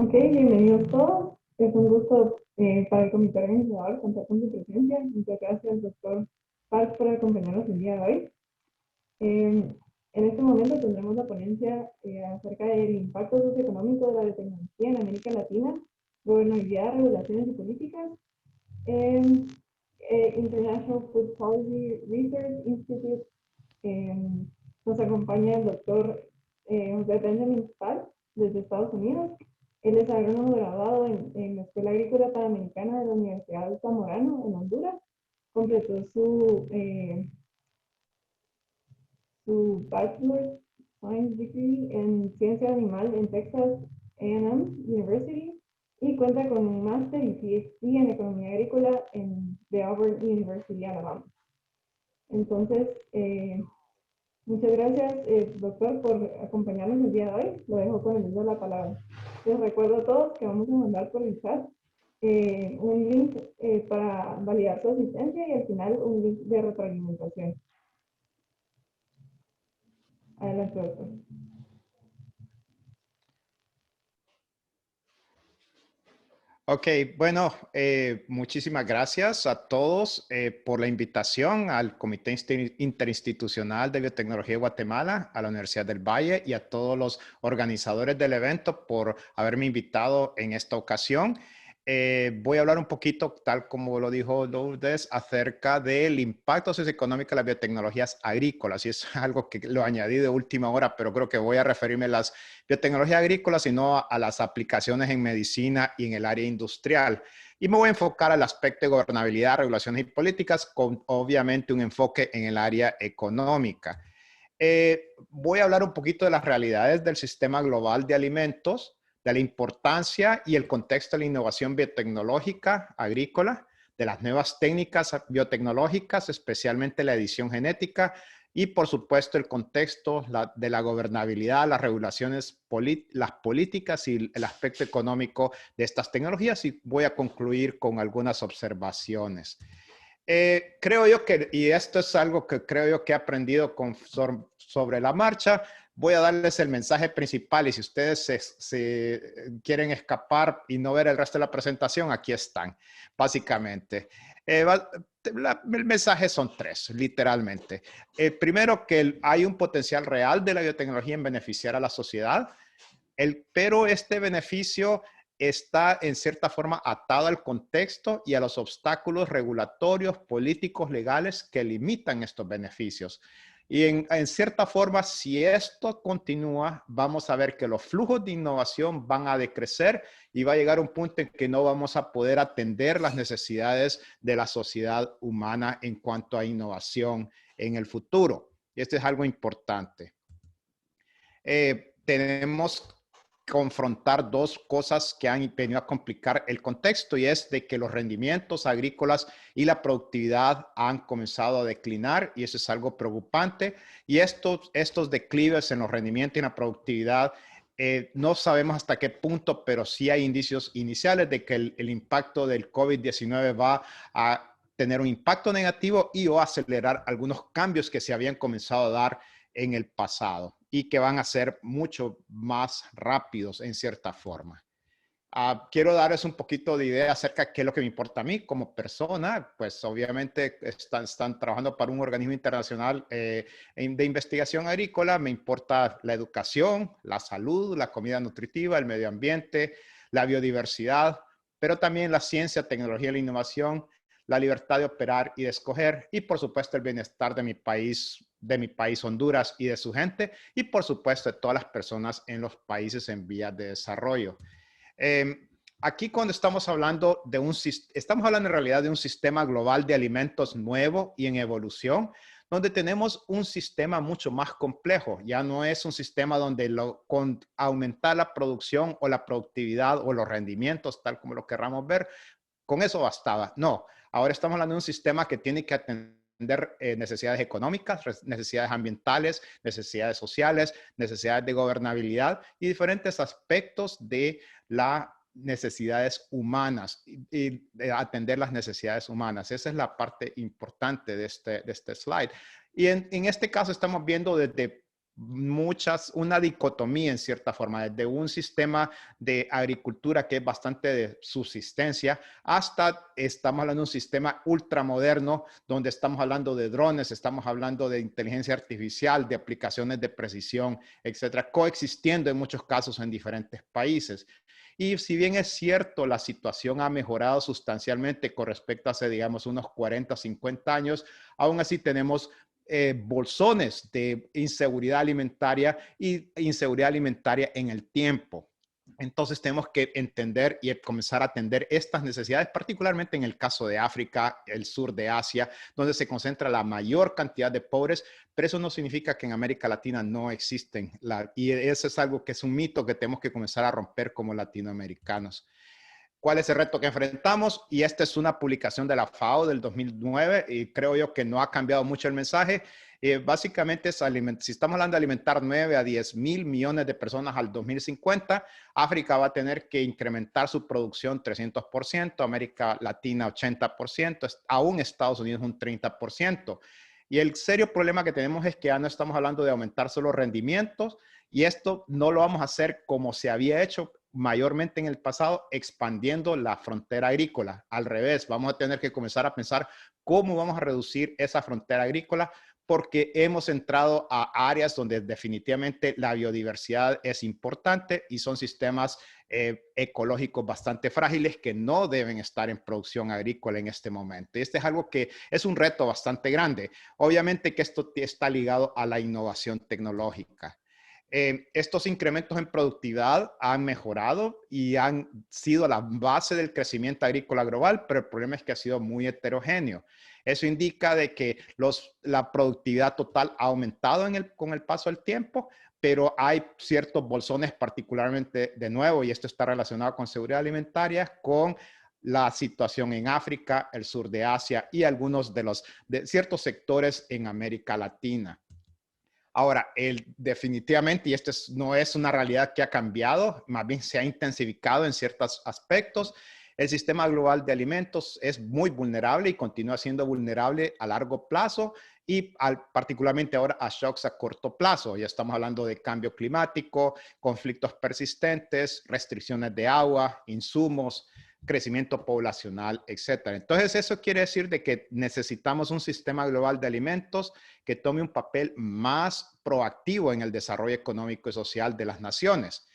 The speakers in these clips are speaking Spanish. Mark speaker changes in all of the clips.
Speaker 1: Ok, bienvenidos todos. Es un gusto para el comité organizador contar con su presencia. Muchas gracias, doctor Park, por acompañarnos el día de hoy. En este momento tendremos la ponencia acerca del impacto socioeconómico de la biotecnología en América Latina, gobernabilidad, regulaciones y políticas. em, International Food Policy Research Institute. Nos acompaña el doctor José Benjamin Spal desde Estados Unidos. Él es agrónomo graduado en la Escuela Agrícola Panamericana de la Universidad de Zamorano, en Honduras. Completó su Bachelor Science Degree en Ciencia Animal en Texas A&M University y cuenta con un máster y PhD en Economía Agrícola de Auburn University, Alabama. Entonces, muchas gracias, doctor, por acompañarnos el día de hoy. Lo dejo con el uso de la palabra. Les recuerdo a todos que vamos a mandar por el chat un link para validar su asistencia y al final un link de retroalimentación. Adelante, doctor.
Speaker 2: Ok, bueno, muchísimas gracias a todos por la invitación al Comité Interinstitucional de Biotecnología de Guatemala, a la Universidad del Valle y a todos los organizadores del evento por haberme invitado en esta ocasión. Voy a hablar un poquito, tal como lo dijo Lourdes, acerca del impacto socioeconómico de las biotecnologías agrícolas. Y es algo que lo añadí de última hora, pero creo que voy a referirme a las biotecnologías agrícolas, sino a las aplicaciones en medicina y en el área industrial. Y me voy a enfocar al aspecto de gobernabilidad, regulaciones y políticas, con obviamente un enfoque en el área económica. Voy a hablar un poquito de las realidades del sistema global de alimentos, de la importancia y el contexto de la innovación biotecnológica agrícola, de las nuevas técnicas biotecnológicas, especialmente la edición genética, y por supuesto el contexto de la gobernabilidad, las regulaciones, las políticas y el aspecto económico de estas tecnologías. Y voy a concluir con algunas observaciones. Creo yo que, y esto es algo que creo yo que he aprendido sobre la marcha, voy a darles el mensaje principal y si ustedes se quieren escapar y no ver el resto de la presentación, aquí están, básicamente. El mensaje son tres, literalmente. Primero, que hay un potencial real de la biotecnología en beneficiar a la sociedad, pero este beneficio está en cierta forma atado al contexto y a los obstáculos regulatorios, políticos, legales que limitan estos beneficios. Y en cierta forma, si esto continúa, vamos a ver que los flujos de innovación van a decrecer y va a llegar un punto en que no vamos a poder atender las necesidades de la sociedad humana en cuanto a innovación en el futuro. Y esto es algo importante. Tenemos confrontar dos cosas que han venido a complicar el contexto y es de que los rendimientos agrícolas y la productividad han comenzado a declinar y eso es algo preocupante y estos declives en los rendimientos y en la productividad no sabemos hasta qué punto, pero sí hay indicios iniciales de que el impacto del COVID-19 va a tener un impacto negativo y o acelerar algunos cambios que se habían comenzado a dar en el pasado y que van a ser mucho más rápidos en cierta forma. Quiero darles un poquito de idea acerca de qué es lo que me importa a mí como persona. Pues obviamente están trabajando para un organismo internacional de investigación agrícola. Me importa la educación, la salud, la comida nutritiva, el medio ambiente, la biodiversidad, pero también la ciencia, tecnología y la innovación, la libertad de operar y de escoger y por supuesto el bienestar de mi país Honduras y de su gente y por supuesto de todas las personas en los países en vías de desarrollo. Aquí cuando estamos hablando estamos hablando en realidad de un sistema global de alimentos nuevo y en evolución, donde tenemos un sistema mucho más complejo. Ya no es un sistema donde con aumentar la producción o la productividad o los rendimientos, tal como lo querramos ver, con eso bastaba. No, ahora estamos hablando de un sistema que tiene que atender necesidades económicas, necesidades ambientales, necesidades sociales, necesidades de gobernabilidad y diferentes aspectos de las necesidades humanas y atender las necesidades humanas. Esa es la parte importante de este slide. Y en este caso estamos viendo desde una dicotomía en cierta forma, desde un sistema de agricultura que es bastante de subsistencia, hasta estamos hablando de un sistema ultramoderno, donde estamos hablando de drones, estamos hablando de inteligencia artificial, de aplicaciones de precisión, etcétera, coexistiendo en muchos casos en diferentes países. Y si bien es cierto, la situación ha mejorado sustancialmente con respecto a hace, digamos, unos 40, 50 años, aún así tenemos bolsones de inseguridad alimentaria y inseguridad alimentaria en el tiempo. Entonces tenemos que entender y comenzar a atender estas necesidades, particularmente en el caso de África, el sur de Asia, donde se concentra la mayor cantidad de pobres, pero eso no significa que en América Latina no existen. Y eso es algo que es un mito que tenemos que comenzar a romper como latinoamericanos. ¿Cuál es el reto que enfrentamos? Y esta es una publicación de la FAO del 2009 y creo yo que no ha cambiado mucho el mensaje. Básicamente, si estamos hablando de alimentar 9 a 10 mil millones de personas al 2050, África va a tener que incrementar su producción 300%, América Latina 80%, aún Estados Unidos un 30%. Y el serio problema que tenemos es que ya no estamos hablando de aumentar solo rendimientos, y esto no lo vamos a hacer como se había hecho mayormente en el pasado, expandiendo la frontera agrícola. Al revés, vamos a tener que comenzar a pensar cómo vamos a reducir esa frontera agrícola, porque hemos entrado a áreas donde definitivamente la biodiversidad es importante y son sistemas ecológicos bastante frágiles que no deben estar en producción agrícola en este momento. Y este es algo que es un reto bastante grande. Obviamente que esto está ligado a la innovación tecnológica. Estos incrementos en productividad han mejorado y han sido la base del crecimiento agrícola global, pero el problema es que ha sido muy heterogéneo. Eso indica de que la productividad total ha aumentado con el paso del tiempo, pero hay ciertos bolsones particularmente, de nuevo, y esto está relacionado con seguridad alimentaria, con la situación en África, el sur de Asia y algunos de ciertos sectores en América Latina. Ahora, definitivamente, y esto no es una realidad que ha cambiado, más bien se ha intensificado en ciertos aspectos. El sistema global de alimentos es muy vulnerable y continúa siendo vulnerable a largo plazo y particularmente ahora a shocks a corto plazo. Ya estamos hablando de cambio climático, conflictos persistentes, restricciones de agua, insumos, crecimiento poblacional, etcétera. Entonces, eso quiere decir de que necesitamos un sistema global de alimentos que tome un papel más proactivo en el desarrollo económico y social de las naciones.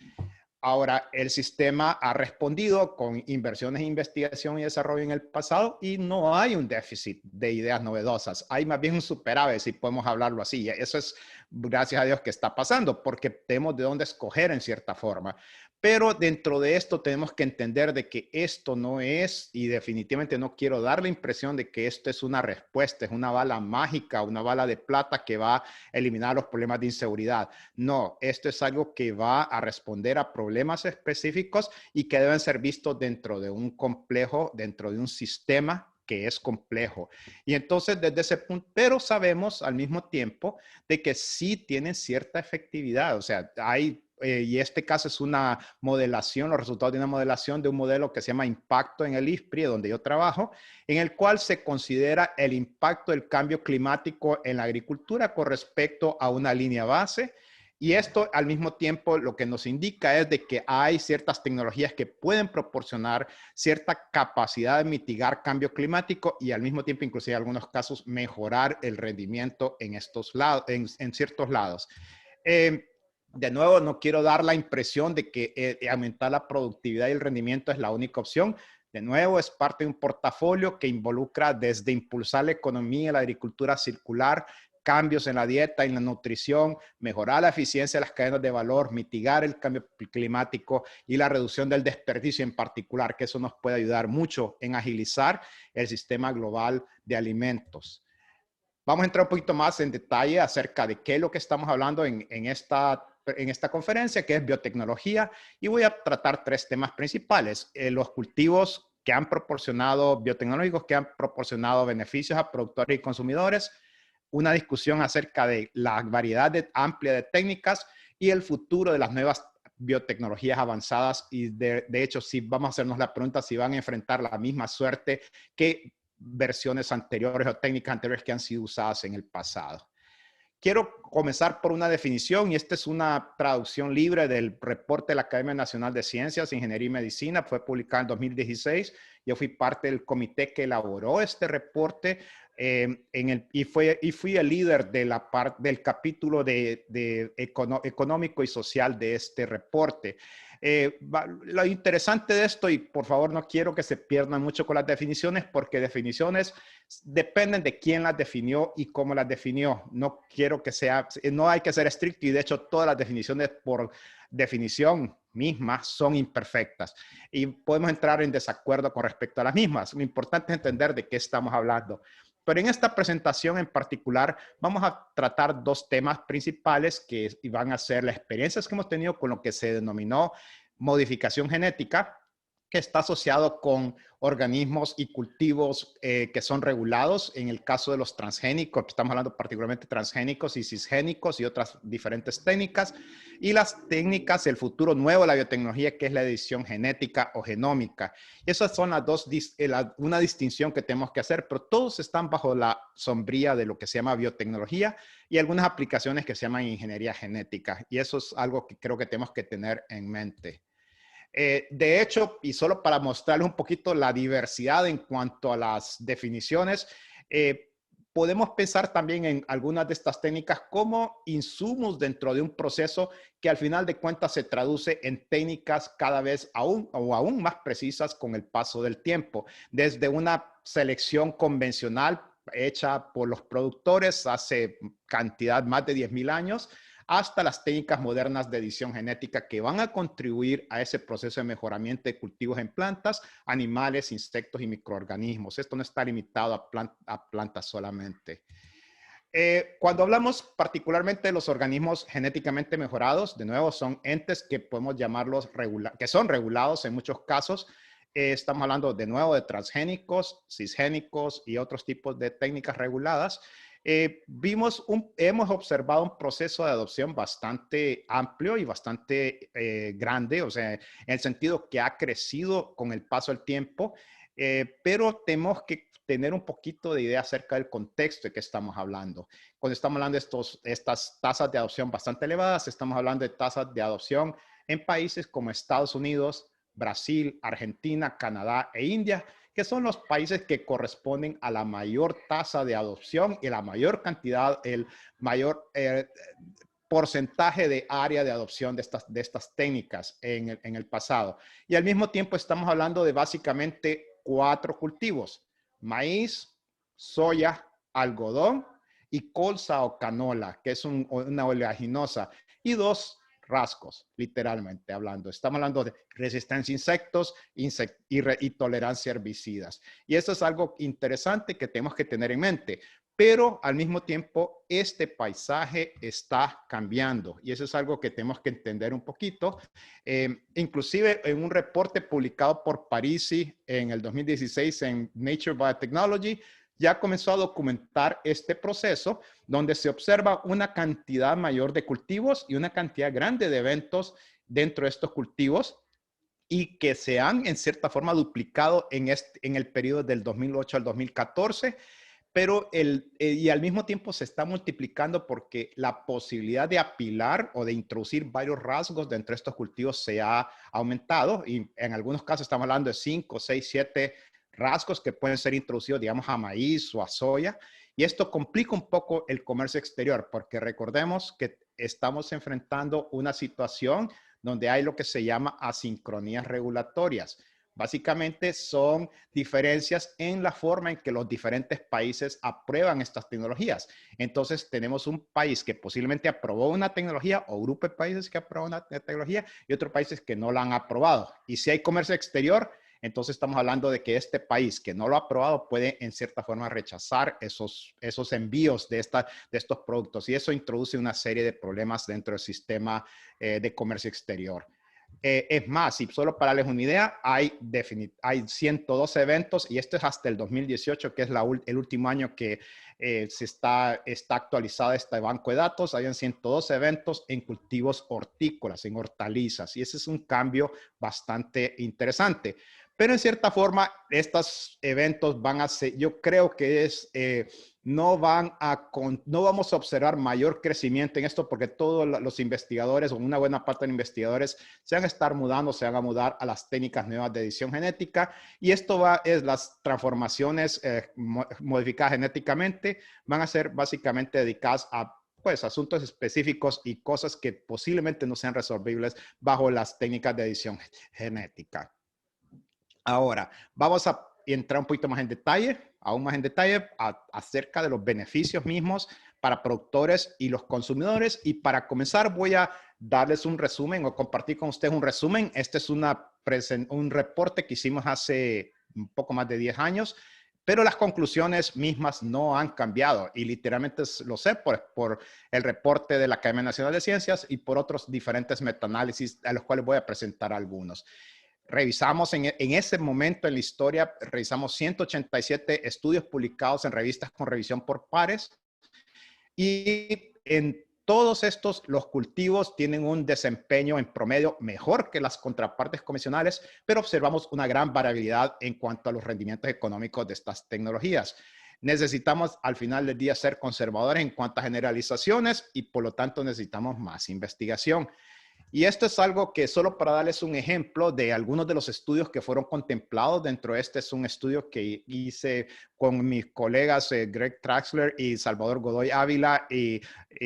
Speaker 2: Ahora, el sistema ha respondido con inversiones en investigación y desarrollo en el pasado y no hay un déficit de ideas novedosas. Hay más bien un superávit, si podemos hablarlo así. Y eso es, gracias a Dios, que está pasando porque tenemos de dónde escoger en cierta forma. Pero dentro de esto tenemos que entender de que esto no es, y definitivamente no quiero dar la impresión de que esto es una respuesta, es una bala mágica, una bala de plata que va a eliminar los problemas de inseguridad. No, esto es algo que va a responder a problemas específicos y que deben ser vistos dentro de un complejo, dentro de un sistema que es complejo. Y entonces desde ese punto, pero sabemos al mismo tiempo de que sí tienen cierta efectividad. O sea, y este caso es una modelación, los resultados de una modelación de un modelo que se llama Impacto en el IFPRI, donde yo trabajo, en el cual se considera el impacto del cambio climático en la agricultura con respecto a una línea base. Y esto al mismo tiempo lo que nos indica es de que hay ciertas tecnologías que pueden proporcionar cierta capacidad de mitigar cambio climático y al mismo tiempo, inclusive en algunos casos, mejorar el rendimiento en estos lados, en ciertos lados. De nuevo, no quiero dar la impresión de que aumentar la productividad y el rendimiento es la única opción. De nuevo, es parte de un portafolio que involucra desde impulsar la economía, la agricultura circular, cambios en la dieta y en la nutrición, mejorar la eficiencia de las cadenas de valor, mitigar el cambio climático y la reducción del desperdicio en particular, que eso nos puede ayudar mucho en agilizar el sistema global de alimentos. Vamos a entrar un poquito más en detalle acerca de qué es lo que estamos hablando en esta conferencia, que es biotecnología, y voy a tratar tres temas principales. Los cultivos que han proporcionado, biotecnológicos que han proporcionado beneficios a productores y consumidores, una discusión acerca de la variedad amplia de técnicas y el futuro de las nuevas biotecnologías avanzadas y de hecho, si vamos a hacernos la pregunta si van a enfrentar la misma suerte que versiones anteriores o técnicas anteriores que han sido usadas en el pasado. quiero comenzar por una definición, y esta es una traducción libre del reporte de la Academia Nacional de Ciencias, Ingeniería y Medicina. Fue publicado en 2016. Yo fui parte del comité que elaboró este reporte y fui el líder de del capítulo económico y social de este reporte. Lo interesante de esto, y por favor no quiero que se pierdan mucho con las definiciones, porque definiciones dependen de quién las definió y cómo las definió. No quiero que sea, no hay que ser estricto, y de hecho todas las definiciones por definición mismas son imperfectas y podemos entrar en desacuerdo con respecto a las mismas. Lo importante es entender de qué estamos hablando. Pero en esta presentación en particular vamos a tratar dos temas principales que van a ser las experiencias que hemos tenido con lo que se denominó modificación genética, que está asociado con organismos y cultivos que son regulados. En el caso de los transgénicos, estamos hablando particularmente de transgénicos y cisgénicos y otras diferentes técnicas, y las técnicas del futuro nuevo de la biotecnología, que es la edición genética o genómica. Y esas son las dos, una distinción que tenemos que hacer, pero todos están bajo la sombría de lo que se llama biotecnología y algunas aplicaciones que se llaman ingeniería genética. Y eso es algo que creo que tenemos que tener en mente. De hecho, y solo para mostrarles un poquito la diversidad en cuanto a las definiciones, podemos pensar también en algunas de estas técnicas como insumos dentro de un proceso que al final de cuentas se traduce en técnicas cada vez aún más precisas con el paso del tiempo. Desde una selección convencional hecha por los productores hace cantidad más de 10.000 años, hasta las técnicas modernas de edición genética que van a contribuir a ese proceso de mejoramiento de cultivos en plantas, animales, insectos y microorganismos. Esto no está limitado a plantas solamente. Cuando hablamos particularmente de los organismos genéticamente mejorados, de nuevo son entes que podemos llamarlos que son regulados en muchos casos. Estamos hablando de nuevo de transgénicos, cisgénicos y otros tipos de técnicas reguladas. Hemos observado un proceso de adopción bastante amplio y bastante grande, o sea, en el sentido que ha crecido con el paso del tiempo, pero tenemos que tener un poquito de idea acerca del contexto de que estamos hablando. Cuando estamos hablando de estas tasas de adopción bastante elevadas, estamos hablando de tasas de adopción en países como Estados Unidos, Brasil, Argentina, Canadá e India, que son los países que corresponden a la mayor tasa de adopción y la mayor cantidad, el mayor porcentaje de área de adopción de estas técnicas en el pasado. Y al mismo tiempo estamos hablando de básicamente 4 cultivos: maíz, soya, algodón y colza o canola, que es una oleaginosa, y 2 rasgos, literalmente hablando. Estamos hablando de resistencia a insectos y tolerancia a herbicidas. Y eso es algo interesante que tenemos que tener en mente. Pero al mismo tiempo, este paisaje está cambiando. Y eso es algo que tenemos que entender un poquito. Inclusive en un reporte publicado por Parisi en el 2016 en Nature Biotechnology, ya comenzó a documentar este proceso donde se observa una cantidad mayor de cultivos y una cantidad grande de eventos dentro de estos cultivos, y que se han en cierta forma duplicado en el periodo del 2008 al 2014, pero y al mismo tiempo se está multiplicando porque la posibilidad de apilar o de introducir varios rasgos dentro de estos cultivos se ha aumentado, y en algunos casos estamos hablando de 5, 6, 7 rasgos que pueden ser introducidos, digamos, a maíz o a soya. Y esto complica un poco el comercio exterior, porque recordemos que estamos enfrentando una situación donde hay lo que se llama asincronías regulatorias. Básicamente son diferencias en la forma en que los diferentes países aprueban estas tecnologías. Entonces tenemos un país que posiblemente aprobó una tecnología, o grupo de países que aprobó una tecnología, y otros países que no la han aprobado. Y si hay comercio exterior, entonces estamos hablando de que este país que no lo ha aprobado puede en cierta forma rechazar esos envíos de estos productos, y eso introduce una serie de problemas dentro del sistema de comercio exterior. Es más, y solo para darles una idea, hay 112 eventos, y esto es hasta el 2018, que es el último año que está actualizado este banco de datos. Habían 112 eventos en cultivos hortícolas, en hortalizas, y ese es un cambio bastante interesante. Pero en cierta forma, estos eventos van a ser, yo creo que es no vamos a observar mayor crecimiento en esto porque todos los investigadores o una buena parte de los investigadores se van a estar mudando, se van a mudar a las técnicas nuevas de edición genética y esto es las transformaciones modificadas genéticamente van a ser básicamente dedicadas a pues asuntos específicos y cosas que posiblemente no sean resolvibles bajo las técnicas de edición genética. Ahora, vamos a entrar un poquito más en detalle, aún más en detalle, acerca de los beneficios mismos para productores y los consumidores. Y para comenzar, voy a darles un resumen o compartir con ustedes un resumen. Este es un reporte que hicimos hace un poco más de 10 años, pero las conclusiones mismas no han cambiado. Y literalmente lo sé por el reporte de la Academia Nacional de Ciencias y por otros diferentes metaanálisis a los cuales voy a presentar algunos. Revisamos en ese momento en la historia, revisamos 187 estudios publicados en revistas con revisión por pares y en todos estos los cultivos tienen un desempeño en promedio mejor que las contrapartes convencionales, pero observamos una gran variabilidad en cuanto a los rendimientos económicos de estas tecnologías. Necesitamos al final del día ser conservadores en cuanto a generalizaciones y por lo tanto necesitamos más investigación. Y esto es algo que solo para darles un ejemplo de algunos de los estudios que fueron contemplados dentro de este es un estudio que hice con mis colegas Greg Traxler y Salvador Godoy Ávila y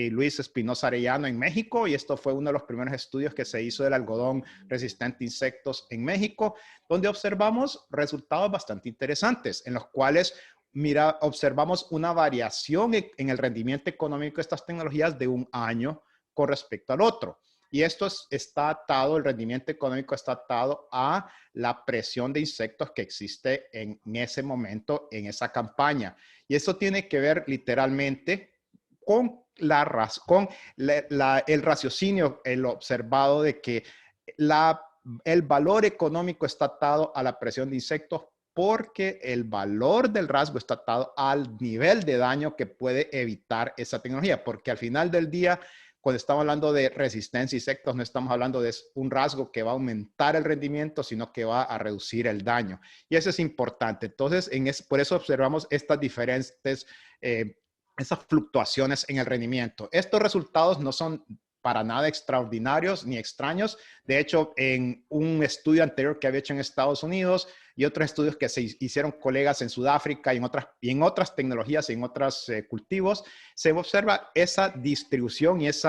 Speaker 2: Luis Espinosa Arellano en México. Y esto fue uno de los primeros estudios que se hizo del algodón resistente a insectos en México, donde observamos resultados bastante interesantes en los cuales observamos una variación en el rendimiento económico de estas tecnologías de un año con respecto al otro. Y esto está atado, el rendimiento económico está atado a la presión de insectos que existe en ese momento, en esa campaña. Y eso tiene que ver literalmente con el raciocinio, el observado de que el valor económico está atado a la presión de insectos porque el valor del rasgo está atado al nivel de daño que puede evitar esa tecnología. Porque al final del día, cuando estamos hablando de resistencia a insectos, no estamos hablando de un rasgo que va a aumentar el rendimiento, sino que va a reducir el daño. Y eso es importante. Entonces, por eso observamos estas diferentes, esas fluctuaciones en el rendimiento. Estos resultados no son para nada extraordinarios ni extraños. De hecho, en un estudio anterior que había hecho en Estados Unidos y otros estudios que se hicieron colegas en Sudáfrica y en otras tecnologías y en otros cultivos, se observa esa distribución y es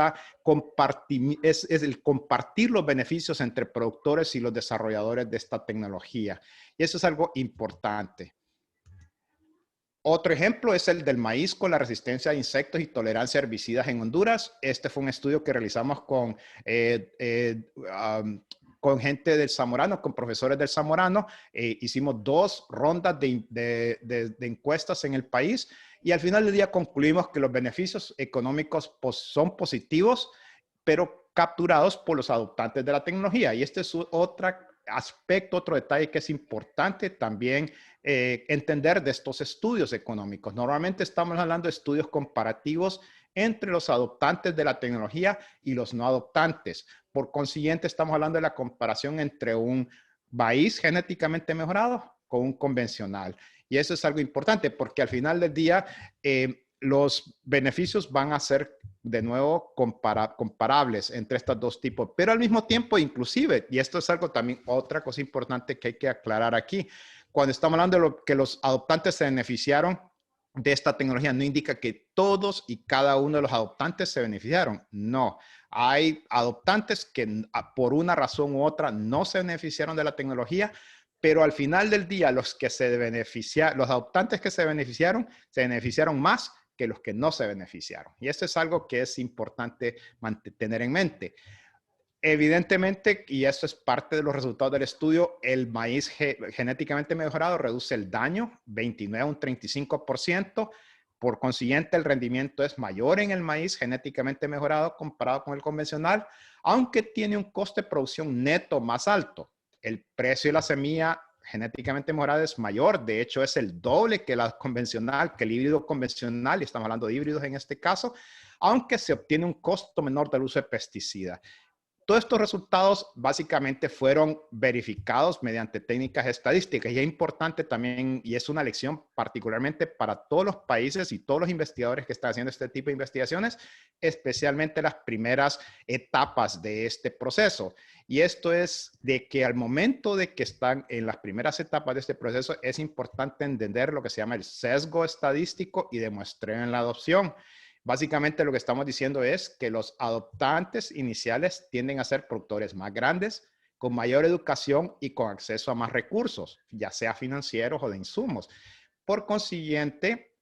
Speaker 2: el compartir los beneficios entre productores y los desarrolladores de esta tecnología. Y eso es algo importante. Otro ejemplo es el del maíz con la resistencia a insectos y tolerancia a herbicidas en Honduras. Este fue un estudio que realizamos con gente del Zamorano, con profesores del Zamorano. Hicimos 2 rondas de encuestas en el país y al final del día concluimos que los beneficios económicos son positivos, pero capturados por los adoptantes de la tecnología. Y este es otro aspecto, otro detalle que es importante también entender de estos estudios económicos. Normalmente estamos hablando de estudios comparativos entre los adoptantes de la tecnología y los no adoptantes. Por consiguiente, estamos hablando de la comparación entre un maíz genéticamente mejorado con un convencional. Y eso es algo importante porque al final del día los beneficios van a ser de nuevo comparables entre estos dos tipos, pero al mismo tiempo inclusive, y esto es algo también, otra cosa importante que hay que aclarar aquí, cuando estamos hablando de que los adoptantes se beneficiaron de esta tecnología, no indica que todos y cada uno de los adoptantes se beneficiaron. No, hay adoptantes que por una razón u otra no se beneficiaron de la tecnología, pero al final del día los adoptantes que se beneficiaron más que los que no se beneficiaron. Y esto es algo que es importante tener en mente. Evidentemente, y eso es parte de los resultados del estudio, el maíz genéticamente mejorado reduce el daño 29 a un 35%. Por consiguiente, el rendimiento es mayor en el maíz genéticamente mejorado comparado con el convencional, aunque tiene un coste de producción neto más alto. El precio de la semilla genéticamente mejorada es mayor, de hecho es el doble que la convencional, que el híbrido convencional, y estamos hablando de híbridos en este caso, aunque se obtiene un costo menor del uso de pesticidas. Todos estos resultados básicamente fueron verificados mediante técnicas estadísticas y es importante también, y es una lección particularmente para todos los países y todos los investigadores que están haciendo este tipo de investigaciones, especialmente las primeras etapas de este proceso. Y esto es de que al momento de que están en las primeras etapas de este proceso, es importante entender lo que se llama el sesgo estadístico y de muestreo en la adopción. Básicamente lo que estamos diciendo es que los adoptantes iniciales tienden a ser productores más grandes, con mayor educación y con acceso a más recursos, ya sea financieros o de insumos. Por consiguiente,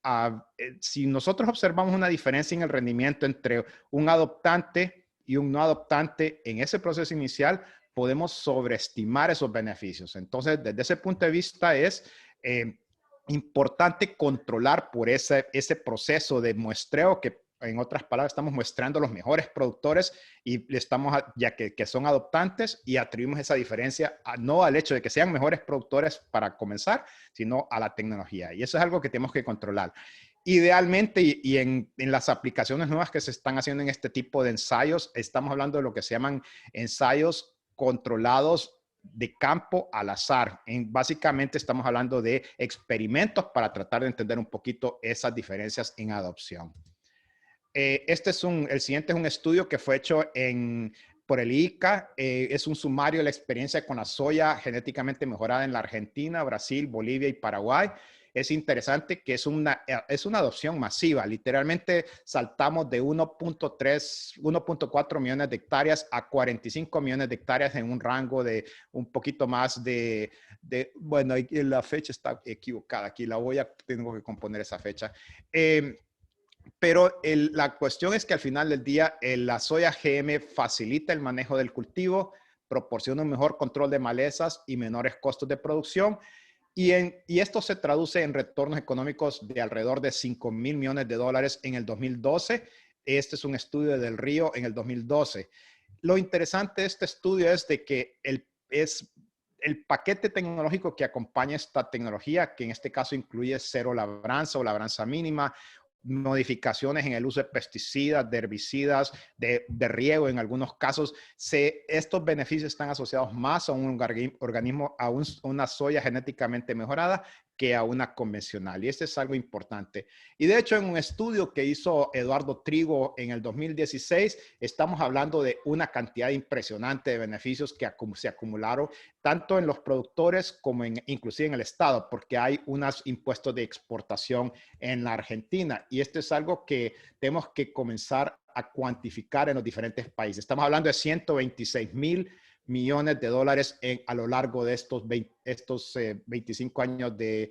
Speaker 2: si nosotros observamos una diferencia en el rendimiento entre un adoptante y un no adoptante en ese proceso inicial, podemos sobreestimar esos beneficios. Entonces, desde ese punto de vista es importante controlar por ese proceso de muestreo que, en otras palabras, estamos muestrando los mejores productores y le estamos, ya que son adoptantes, y atribuimos esa diferencia no al hecho de que sean mejores productores para comenzar, sino a la tecnología. Y eso es algo que tenemos que controlar. Idealmente, y en las aplicaciones nuevas que se están haciendo en este tipo de ensayos, estamos hablando de lo que se llaman ensayos controlados de campo al azar. Básicamente estamos hablando de experimentos para tratar de entender un poquito esas diferencias en adopción. El siguiente es un estudio que fue hecho por el ICA. Es un sumario de la experiencia con la soya genéticamente mejorada en la Argentina, Brasil, Bolivia y Paraguay. Es interesante que es una adopción masiva. Literalmente saltamos de 1.4 millones de hectáreas a 45 millones de hectáreas en un rango de un poquito más bueno, la fecha está equivocada. Aquí tengo que componer esa fecha. Pero la cuestión es que al final del día, la soya GM facilita el manejo del cultivo, proporciona un mejor control de malezas y menores costos de producción. Y esto se traduce en retornos económicos de alrededor de $5,000 millones en el 2012. Este es un estudio del Río en el 2012. Lo interesante de este estudio es de que el paquete tecnológico que acompaña esta tecnología, que en este caso incluye cero labranza o labranza mínima, modificaciones en el uso de pesticidas, de herbicidas, de riego en algunos casos, estos beneficios están asociados más a un organismo, a una soya genéticamente mejorada que a una convencional. Y este es algo importante. Y de hecho, en un estudio que hizo Eduardo Trigo en el 2016, estamos hablando de una cantidad impresionante de beneficios que se acumularon tanto en los productores como inclusive en el Estado, porque hay unos impuestos de exportación en la Argentina. Y esto es algo que tenemos que comenzar a cuantificar en los diferentes países. Estamos hablando de $126,000 millones a lo largo de estos 25 años de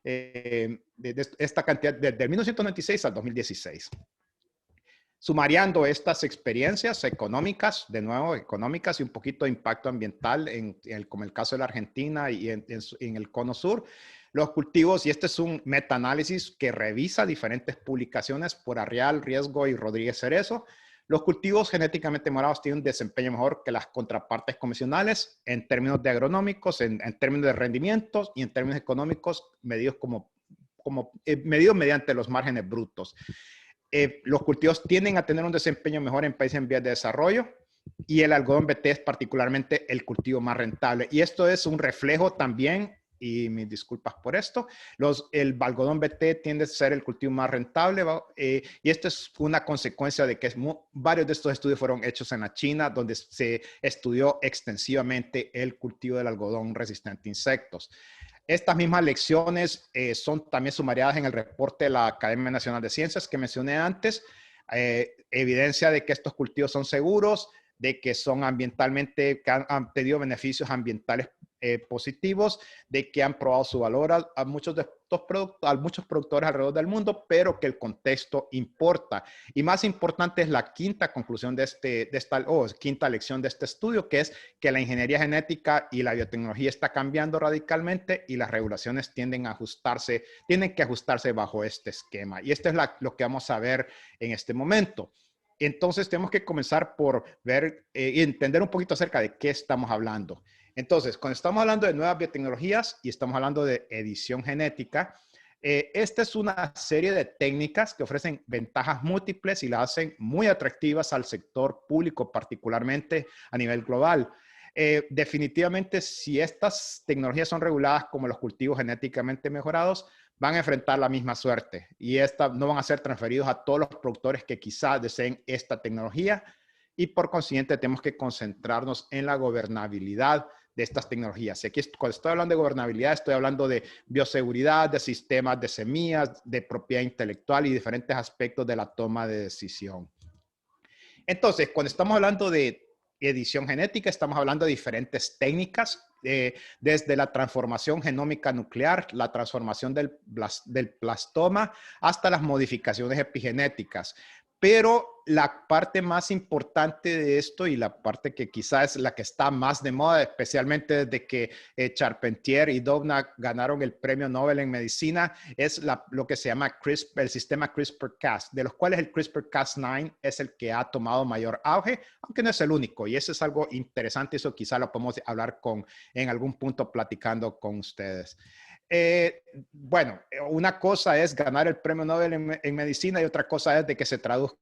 Speaker 2: esta cantidad, desde 1996 al 2016. Sumariando estas experiencias económicas, de nuevo económicas y un poquito de impacto ambiental, como el caso de la Argentina y en el Cono Sur, los cultivos, y este es un metaanálisis que revisa diferentes publicaciones por Arrial, Riesgo y Rodríguez Cerezo. Los cultivos genéticamente mejorados tienen un desempeño mejor que las contrapartes convencionales en términos de agronómicos, en términos de rendimientos y en términos económicos medidos medidos mediante los márgenes brutos. Los cultivos tienden a tener un desempeño mejor en países en vías de desarrollo y el algodón BT es particularmente el cultivo más rentable. Y esto es un reflejo también, y mis disculpas por esto, el algodón BT tiende a ser el cultivo más rentable y esto es una consecuencia de que varios de estos estudios fueron hechos en la China, donde se estudió extensivamente el cultivo del algodón resistente a insectos. Estas mismas lecciones son también sumariadas en el reporte de la Academia Nacional de Ciencias que mencioné antes. Evidencia de que estos cultivos son seguros, de que son ambientalmente, que han tenido beneficios ambientales positivos, de que han probado su valor a muchos de estos productos, a muchos productores alrededor del mundo, pero que el contexto importa. Y más importante es la quinta conclusión quinta lección de este estudio, que es que la ingeniería genética y la biotecnología está cambiando radicalmente y las regulaciones tienen que ajustarse bajo este esquema. Y esto es lo que vamos a ver en este momento. Entonces tenemos que comenzar por ver y entender un poquito acerca de qué estamos hablando. Entonces, cuando estamos hablando de nuevas biotecnologías y estamos hablando de edición genética, Esta es una serie de técnicas que ofrecen ventajas múltiples y las hacen muy atractivas al sector público, particularmente a nivel global. Definitivamente, si estas tecnologías son reguladas como los cultivos genéticamente mejorados, van a enfrentar la misma suerte y no van a ser transferidos a todos los productores que quizás deseen esta tecnología y por consiguiente tenemos que concentrarnos en la gobernabilidad de estas tecnologías. Y aquí, cuando estoy hablando de gobernabilidad, estoy hablando de bioseguridad, de sistemas de semillas, de propiedad intelectual y diferentes aspectos de la toma de decisión. Entonces, cuando estamos hablando de edición genética, estamos hablando de diferentes técnicas, desde la transformación genómica nuclear, la transformación del plastoma, hasta las modificaciones epigenéticas. Pero la parte más importante de esto y la parte que quizás es la que está más de moda, especialmente desde que Charpentier y Doudna ganaron el premio Nobel en medicina, es lo que se llama el sistema CRISPR-Cas, de los cuales el CRISPR-Cas9 es el que ha tomado mayor auge, aunque no es el único. Y eso es algo interesante, eso quizás lo podemos hablar en algún punto platicando con ustedes. Bueno, una cosa es ganar el premio Nobel en medicina y otra cosa es de que se traduzca